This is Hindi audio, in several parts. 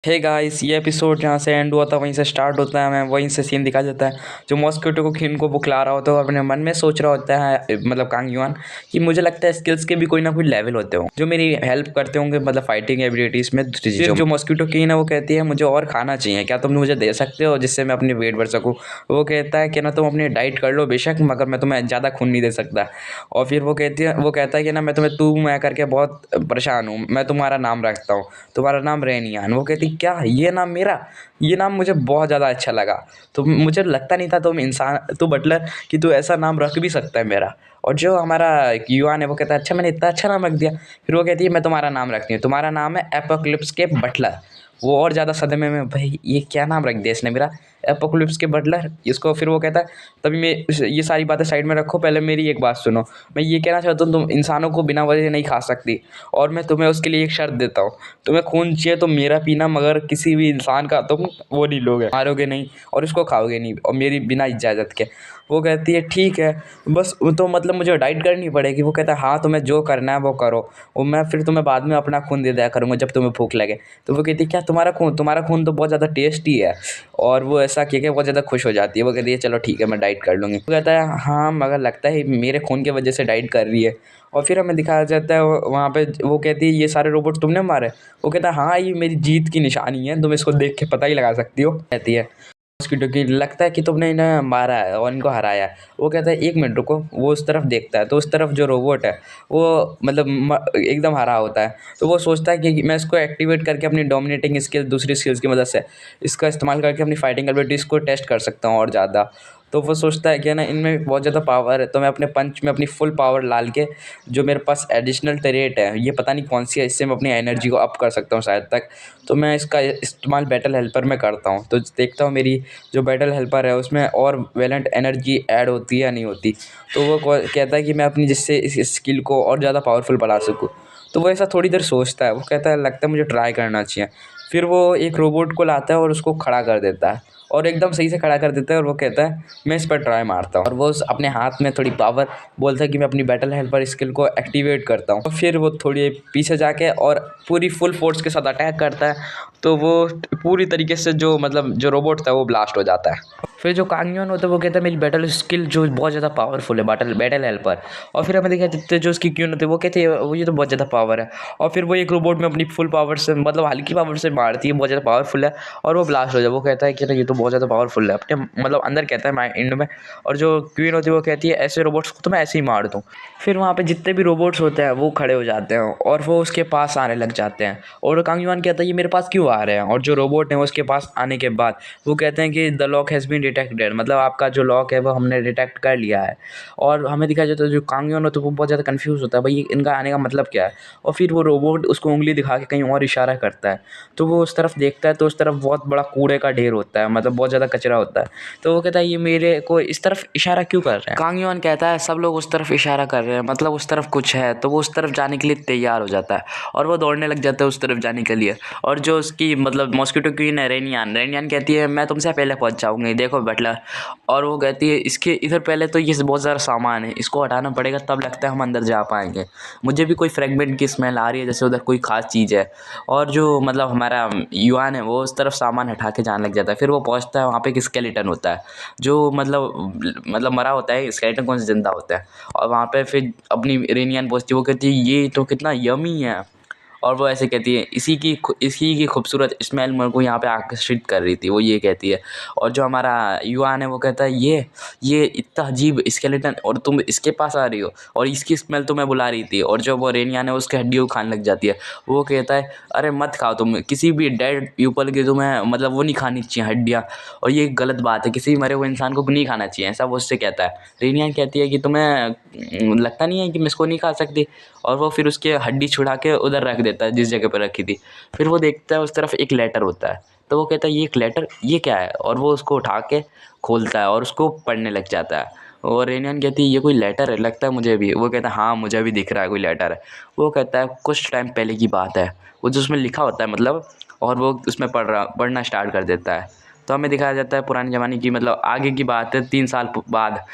हे गाइस, ये एपिसोड जहाँ से एंड हुआ था वहीं से स्टार्ट होता है। हमें वहीं से सीन दिखा जाता है। जो मॉस्किटो को खिन को बुखला रहा होता है, वो अपने मन में सोच रहा होता है, मतलब कांग युआन, कि मुझे लगता है स्किल्स के भी कोई ना कोई लेवल होते हों जो मेरी हेल्प करते होंगे, मतलब फाइटिंग एबिलिटीज में दूसरी चीज़ों में। जो मॉस्किटो किन है वो कहती है मुझे और खाना चाहिए, क्या तुम मुझे दे सकते हो जिससे मैं अपनी वेट बढ़ सकूँ। वो कहता है कि ना तुम अपनी डाइट कर लो बेशक, मगर मैं तुम्हें ज़्यादा खून नहीं दे सकता। और फिर वो कहता है कि ना मैं तुम्हें तू मैं करके बहुत परेशान हूँ, मैं तुम्हारा नाम रखता हूँ, तुम्हारा नाम रेनियान। वो कहती क्या ये नाम मेरा, ये नाम मुझे बहुत ज़्यादा अच्छा लगा। तो मुझे लगता नहीं था तुम इंसान, तू बटलर, कि तू ऐसा नाम रख भी सकता है मेरा। और जो हमारा युआन है वो कहता है अच्छा मैंने इतना अच्छा नाम रख दिया। फिर वो कहती है मैं तुम्हारा नाम रखती हूँ, तुम्हारा नाम है एपोक्लिप्स के बटलर। वो और ज़्यादा सदमे में, भाई ये क्या नाम रख दिया इसने मेरा, एपोक्लिप्स के बटलर इसको। फिर वो कहता है तभी मैं, ये सारी बातें साइड में रखो, पहले मेरी एक बात सुनो। मैं ये कहना चाहता हूँ तुम इंसानों को बिना वजह नहीं खा सकती, और मैं तुम्हें उसके लिए एक शर्त देता हूँ। तुम्हें खून चाहिए तो मेरा पीना, मगर किसी भी इंसान का तुम वो नहीं लोगे, मारोगे नहीं और इसको खाओगे नहीं, और मेरी बिना इजाज़त के। वो कहती है ठीक है, बस तो मतलब मुझे डाइट करनी पड़ेगी। वो कहता है हाँ तुम्हें जो करना है वो करो, वो मैं फिर तुम्हें बाद में अपना खून दे दिया करूँगा जब तुम्हें भूख लगे। तो वो कहती है क्या तुम्हारा खून तो बहुत ज़्यादा टेस्टी है। और वो ऐसा कह के बहुत ज़्यादा खुश हो जाती है। वो कहती है चलो ठीक है मैं डाइट कर लूँगी। वो कहता है हाँ मगर लगता है मेरे खून की वजह से डाइट कर रही है। और फिर हमें दिखाया जाता है वहाँ पे, वो कहती है ये सारे रोबोट तुमने मारे। वो कहता है हाँ ये मेरी जीत की निशानी है, तुम इसको देख के पता ही लगा सकती हो। कहती है मॉस्किटो की लगता है कि तुमने इन्हें मारा है और इनको हराया है। वो कहता है एक मिनट रुको। वो उस तरफ देखता है तो उस तरफ जो रोबोट है वो मतलब एकदम हरा होता है। तो वो सोचता है कि मैं इसको एक्टिवेट करके अपनी डोमिनेटिंग स्किल, दूसरी स्किल्स की मदद से इसका इस्तेमाल करके अपनी फाइटिंग एबिलिटीज़ को टेस्ट कर सकता हूँ और ज़्यादा। तो वो सोचता है कि ना इनमें बहुत ज़्यादा पावर है, तो मैं अपने पंच में अपनी फुल पावर डाल के, जो मेरे पास एडिशनल टरेट है, ये पता नहीं कौन सी है, इससे मैं अपनी एनर्जी को अप कर सकता हूँ शायद तक। तो मैं इसका इस्तेमाल बैटल हेल्पर में करता हूँ, तो देखता हूँ मेरी जो बैटल हेल्पर है उसमें और वैलेंट एनर्जी ऐड होती है या नहीं होती। तो वो कहता है कि मैं अपनी जिससे इस स्किल को और ज़्यादा पावरफुल बना सकूँ। तो वो ऐसा थोड़ी देर सोचता है, वो कहता है लगता है मुझे ट्राई करना चाहिए। फिर वो एक रोबोट को लाता है और उसको खड़ा कर देता है, और एकदम सही से खड़ा कर देता है। और वो कहता है मैं इस पर ट्राई मारता हूँ, और वो अपने हाथ में थोड़ी पावर बोलता है कि मैं अपनी बैटल हेल्पर स्किल को एक्टिवेट करता हूँ। फिर वो थोड़ी पीछे जाके और पूरी फुल फोर्स के साथ अटैक करता है। तो वो पूरी तरीके से जो मतलब जो रोबोट था वो ब्लास्ट हो जाता है। फिर जो कांगयोन होता है वो कहता है मेरी बैटल स्किल जो बहुत ज़्यादा पावरफुल है, बैटल बैटल हेल्पर। और फिर हमें दिखा देते जो उसकी क्यों होती है, वो कहते हैं वो ये तो बहुत ज़्यादा पावर है। और फिर वो एक रोबोट में अपनी फुल पावर से, मतलब हल्की पावर से मारती है, बहुत ज़्यादा पावरफुल है, और वो ब्लास्ट हो जाए। वो कहता है कि ये तो बहुत ज़्यादा पावरफुल है, अपने मतलब अंदर कहता है माइंड में। और जो क्वीन होती है वो कहती है ऐसे रोबोट्स को तो मैं ऐसे ही मार दूँ। फिर वहाँ पे जितने भी रोबोट्स होते हैं वो खड़े हो जाते हैं और वो उसके पास आने लग जाते हैं। और कांग युआन कहता है ये मेरे पास क्यों आ रहे हैं। और जो रोबोट हैं उसके पास आने के बाद वो कहते हैं कि the lock has been detected, मतलब आपका जो लॉक है वो हमने डिटेक्ट कर लिया है। और हमें दिखाया जाता है जो कांग युआन होता है वो बहुत ज़्यादा कन्फ्यूज़ होता है, भाई इनका आने का मतलब क्या है। और फिर वो रोबोट उसको उंगली दिखा के कहीं और इशारा करता है। तो वो उस तरफ देखता है तो उस तरफ बहुत बड़ा कूड़े का ढेर होता है, मतलब बहुत ज़्यादा कचरा होता है। तो वो कहता है ये मेरे को इस तरफ इशारा क्यों कर रहे हैं। कांग युआन कहता है सब लोग उस तरफ इशारा कर रहे हैं, मतलब उस तरफ कुछ है। तो वो उस तरफ जाने के लिए तैयार हो जाता है और वो दौड़ने लग जाता है उस तरफ जाने के लिए। और जो उसकी मतलब मॉस्किटो क्वीन है रेनियान, रेनियान कहती है मैं तुमसे पहले पहुंच जाऊंगी, देखो बटलर। और वो कहती है इसके इधर पहले तो ये बहुत ज़्यादा सामान है, इसको हटाना पड़ेगा तब लगता है हम अंदर जा पाएंगे। मुझे भी कोई फ्रेगमेंट की स्मेल आ रही है जैसे उधर कोई खास चीज़ है। और जो मतलब हमारा युआन है वो उस तरफ सामान हटा के जाने लग जाता है। फिर वो पहुंचता है, वहाँ पे एक स्केलेटन होता है जो मतलब मरा होता है, स्केलेटन कौन सा जिंदा होता है। और वहाँ पे फिर अपनी रेनियन पहुंचती है, वो कहती है ये तो कितना यमी है। और वो ऐसे कहती है इसी की खूबसूरत स्मेल मेरे को यहाँ पे आकर्षित कर रही थी, वो ये कहती है। और जो हमारा युआन है वो कहता है ये इतना अजीब स्केलेटन और तुम इसके पास आ रही हो, और इसकी स्मेल तुम्हें बुला रही थी। और जो वो रेनियन है उसकी हड्डियों को खाने लग जाती है। वो कहता है अरे मत खाओ तुम, किसी भी डेड पीपल की तुम्हें मतलब वो नहीं खानी चाहिए हड्डियाँ, और ये गलत बात है, किसी मरे हुए इंसान को नहीं खाना चाहिए, ऐसा वो उससे कहता है। रेनियन कहती है कि तुम्हें लगता नहीं है कि मैं इसको नहीं खा सकती। और वो फिर उसके हड्डी छुड़ा के उधर रख देता है जिस जगह पर रखी थी। फिर वो देखता है उस तरफ एक लेटर होता है, तो वो कहता है ये एक लेटर, ये क्या है। और वो उसको उठा के खोलता है और उसको पढ़ने लग जाता है। और रेनियन कहती है ये कोई लेटर है, लगता है मुझे भी। वो कहता है हाँ मुझे भी दिख रहा है कोई लेटर है। वो कहता है कुछ टाइम पहले की बात है, वो जो उसमें लिखा होता है मतलब, और वो उसमें पढ़ना स्टार्ट कर देता है। तो हमें दिखाया जाता है पुराने ज़माने की, मतलब आगे की बात है 3 साल बाद।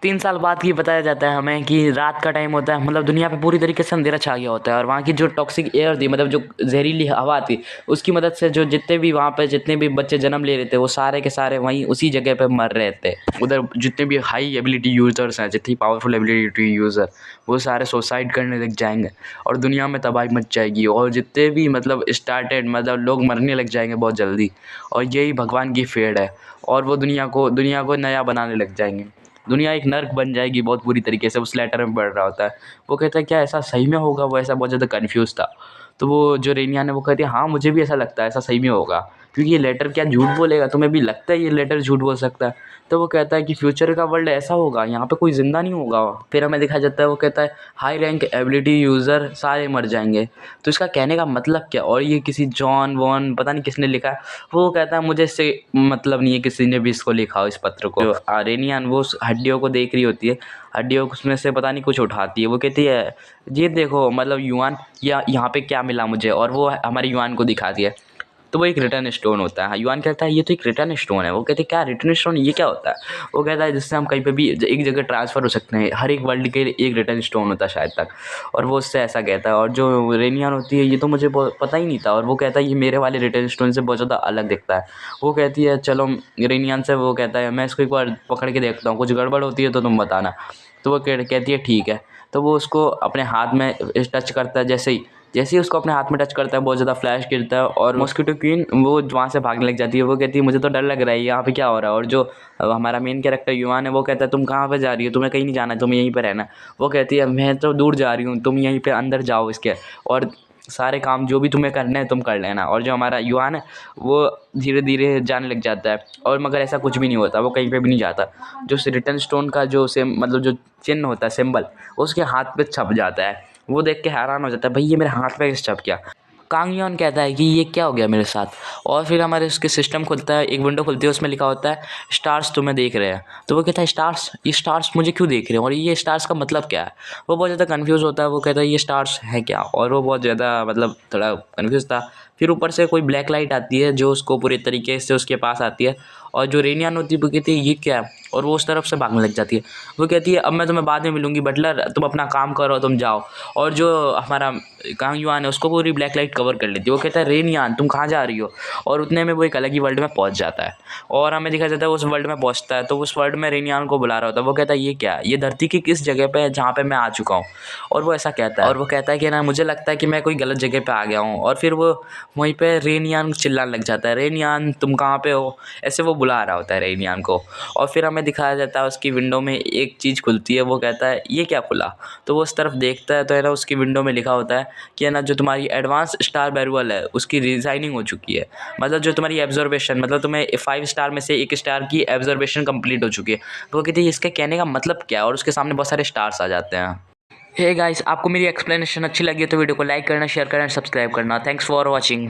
3 साल बाद की बताया जाता है हमें कि रात का टाइम होता है, मतलब दुनिया पे पूरी तरीके से अंधेरा छा गया होता है और वहाँ की जो टॉक्सिक एयर थी, मतलब जो जहरीली हवा थी, उसकी मदद से जो जितने भी वहाँ पे जितने भी बच्चे जन्म ले रहे थे वो सारे के सारे वहीं उसी जगह पे मर रहे थे। उधर जितने भी हाई एबिलिटी यूज़र्स हैं, जितनी पावरफुल एबिलिटी यूज़र, वो सारे सुसाइड करने लग जाएंगे और दुनिया में तबाही मच जाएगी और जितने भी मतलब स्टार्टेड मतलब लोग मरने लग जाएंगे बहुत जल्दी। और यही भगवान की फेड़ है और वो दुनिया को नया बनाने लग जाएंगे। दुनिया एक नर्क बन जाएगी बहुत बुरी तरीके से। उस लेटर में पढ़ रहा होता है, वो कहता है क्या ऐसा सही में होगा? वो ऐसा बहुत ज़्यादा कन्फ्यूज़ था। तो वो जो रेनियान है वो कहती है हाँ मुझे भी ऐसा लगता है, ऐसा सही में होगा, क्योंकि ये लेटर क्या झूठ बोलेगा? तुम्हें भी लगता है ये लेटर झूठ बोल सकता है? तो वो कहता है कि फ्यूचर का वर्ल्ड ऐसा होगा, यहाँ पे कोई ज़िंदा नहीं होगा। फिर हमें दिखाया जाता है, वो कहता है हाई रैंक एबिलिटी यूज़र सारे मर जाएंगे। तो इसका कहने का मतलब क्या? और ये किसी जॉन वॉन पता नहीं किसने लिखा है। वो कहता है मुझे इससे मतलब नहीं है किसी ने भी इसको लिखा हो इस पत्र को। जो रेनियान वो उस हड्डियों को देख रही होती है, हड्डियों उसमें से पता नहीं कुछ उठाती है। वो कहती है ये देखो मतलब युआन, या यहाँ पे क्या मिला मुझे, और वो हमारे युआन को दिखाती है। तो वो एक रिटर्न स्टोन होता है। युआन कहता है ये तो एक रिटर्न स्टोन है। वो कहते हैं क्या रिटर्न स्टोन, ये क्या होता है? वो कहता है जिससे हम कहीं पे भी एक जगह ट्रांसफ़र हो सकते हैं। हर एक वर्ल्ड के एक रिटर्न स्टोन होता है शायद तक। और वो उससे ऐसा कहता है। और जो रेनियान होती है ये तो मुझे पता ही नहीं था। और वो कहता है ये मेरे वाले रिटर्न स्टोन से बहुत ज़्यादा अलग दिखता है। वो कहती है चलो रेनियान से, वो कहता है मैं इसको एक बार पकड़ के देखता हूँ, कुछ गड़बड़ होती है तो तुम बताना। तो वो कहती है ठीक है। तो वो उसको अपने हाथ में टच करता है। जैसे ही उसको अपने हाथ में टच करता है बहुत ज़्यादा फ्लैश गिरता है और मॉस्किटो क्वीन वो वहाँ से भागने लग जाती है। वो कहती है मुझे तो डर लग रहा है, यहाँ पे क्या हो रहा है? और जो हमारा मेन कैरेक्टर युआन है वो कहता है तुम कहाँ पे जा रही हो, तुम्हें कहीं नहीं जाना है, तुम्हें यहीं पे रहना है। वो कहती है मैं तो दूर जा रही हूँ, तुम यहीं पे अंदर जाओ इसके, और सारे काम जो भी तुम्हें करने हैं तुम कर लेना। और जो हमारा युआन है वो धीरे धीरे जाने लग जाता है, और मगर ऐसा कुछ भी नहीं होता, वो कहीं पे भी नहीं जाता। जो रिटर्न स्टोन का जो मतलब जो चिन्ह होता है, सिंबल, उसके हाथ पे छप जाता है। वो देख के हैरान हो जाता है, भाई ये मेरे हाथ पे छप गया। कांग युआन कहता है कि ये क्या हो गया मेरे साथ। और फिर हमारे उसके सिस्टम खुलता है, एक विंडो खुलती है, उसमें लिखा होता है स्टार्स तुम्हें देख रहे हैं। तो वो कहता है स्टार्स, ये स्टार्स मुझे क्यों देख रहे हैं और ये स्टार्स का मतलब क्या है? वो बहुत ज़्यादा कन्फ्यूज़ होता है। वो कहता है ये स्टार्स है क्या? और वो बहुत ज़्यादा मतलब थोड़ा कन्फ्यूज़ था। फिर ऊपर से कोई ब्लैक लाइट आती है जो उसको पूरे तरीके से उसके पास आती है, और जो रेनियान होती है वो कहती है ये क्या है, और वो उस तरफ से भागने लग जाती है। वो कहती है अब मैं तुम्हें बाद में मिलूंगी बटलर, तुम अपना काम करो, तुम जाओ। और जो हमारा कांग युआन है उसको पूरी ब्लैक लाइट कवर कर लेती है। वो कहता है रेनियान तुम कहाँ जा रही हो? और उतने में वो एक अलग ही वर्ल्ड में पहुंच जाता है और हमें दिखाया जाता है उस वर्ल्ड में पहुंचता है। तो उस वर्ल्ड में रेनियान को बुला रहा होता है। वो कहता है ये क्या है, ये धरती की किस जगह पे है जहाँ पे मैं आ चुका हूँ? और वो ऐसा कहता है, और वो कहता है कि ना मुझे लगता है कि मैं कोई गलत जगह पे आ गया हूँ। और फिर वो वहीं पे रेनियान चिल्लाने लग जाता है, रेनियान तुम कहाँ पे हो? ऐसे वो बुला रहा होता है रेनियान को। और फिर हमें दिखाया जाता है उसकी विंडो में एक चीज़ खुलती है। वो कहता है ये क्या खुला? तो वो उस तरफ देखता है तो है ना उसकी विंडो में लिखा होता है कि है ना जो तुम्हारी एडवांस स्टार बैरुअल है उसकी रिजाइनिंग हो चुकी है। मतलब जो तुम्हारी एब्जॉर्बेशन, मतलब तुम्हें 5 स्टार में से 1 स्टार की एब्जॉर्बेशन कंप्लीट हो चुकी है। तो वो कहती है इसके कहने का मतलब क्या है? और उसके सामने बहुत सारे स्टार्स आ जाते हैं। हे गाइस, आपको मेरी एक्सप्लेनेशन अच्छी लगी तो वीडियो को लाइक करना, शेयर करना, सब्सक्राइब करना। Thanks for watching.